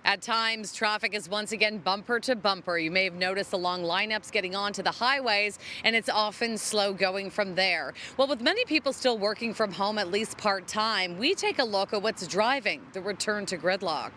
At times, traffic is once again bumper to bumper. You may have noticed the long lineups getting onto the highways, and it's often slow going from there. Well, with many people still working from home, at least part-time, we take a look at what's driving the return to gridlock.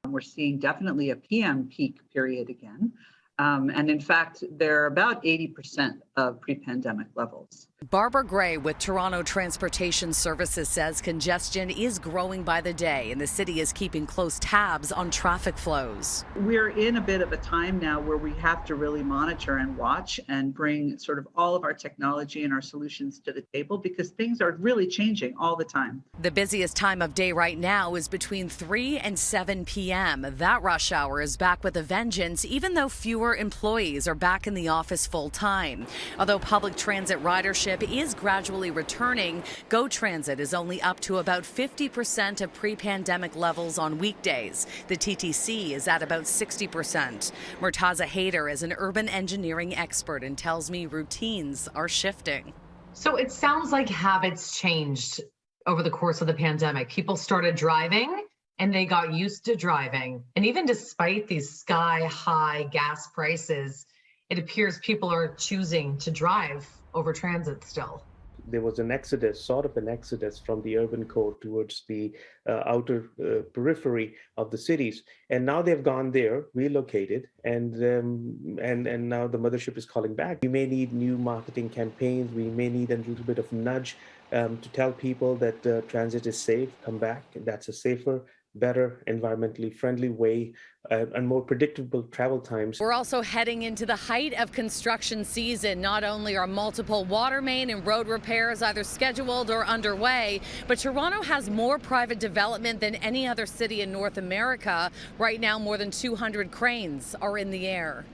We're seeing definitely a PM peak period again. And in fact, they're about 80% of pre-pandemic levels. Barbara Gray with Toronto Transportation Services says congestion is growing by the day, and the city is keeping close tabs on traffic flows. We're in a bit of a time now where we have to really monitor and watch and bring sort of all of our technology and our solutions to the table because things are really changing all the time. The busiest time of day right now is between 3 and 7 p.m. That rush hour is back with a vengeance, even though fewer employees are back in the office full time. Although public transit ridership is gradually returning, GO Transit is only up to about 50% of pre-pandemic levels on weekdays. The TTC is at about 60%. Murtaza Haider is an urban engineering expert and tells me routines are shifting. So it sounds like habits changed over the course of the pandemic. People started driving and they got used to driving. And even despite these sky-high gas prices, it appears people are choosing to drive over transit still. There was an exodus, sort of an exodus from the urban core towards the outer periphery of the cities. And now they've gone there, relocated, and now the mothership is calling back. We may need new marketing campaigns. We may need a little bit of nudge to tell people that transit is safe, come back. That's a safer, better, environmentally friendly way and more predictable travel times. We're also heading into the height of construction season. Not only are multiple water main and road repairs either scheduled or underway, but Toronto has more private development than any other city in North America. Right now, more than 200 cranes are in the air.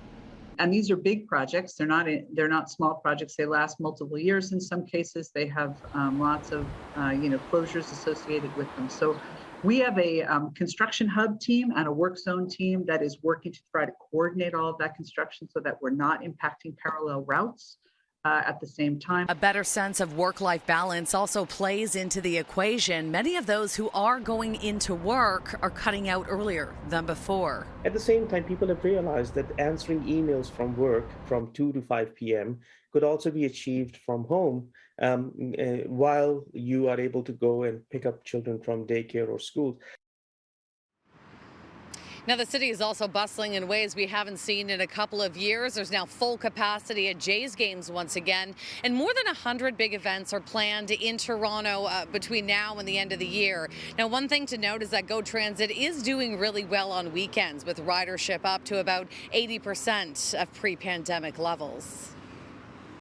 And these are big projects. They're not small projects. They last multiple years. In some cases, they have lots of closures associated with them. So we have a construction hub team and a work zone team that is working to try to coordinate all of that construction so that we're not impacting parallel routes at the same time. A better sense of work-life balance also plays into the equation. Many of those who are going into work are cutting out earlier than before. At the same time, people have realized that answering emails from work from 2 to 5 p.m. could also be achieved from home while you are able to go and pick up children from daycare or school. Now, the city is also bustling in ways we haven't seen in a couple of years. There's now full capacity at Jays games once again, and more than 100 big events are planned in Toronto between now and the end of the year. Now, one thing to note is that GO Transit is doing really well on weekends, with ridership up to about 80% of pre-pandemic levels.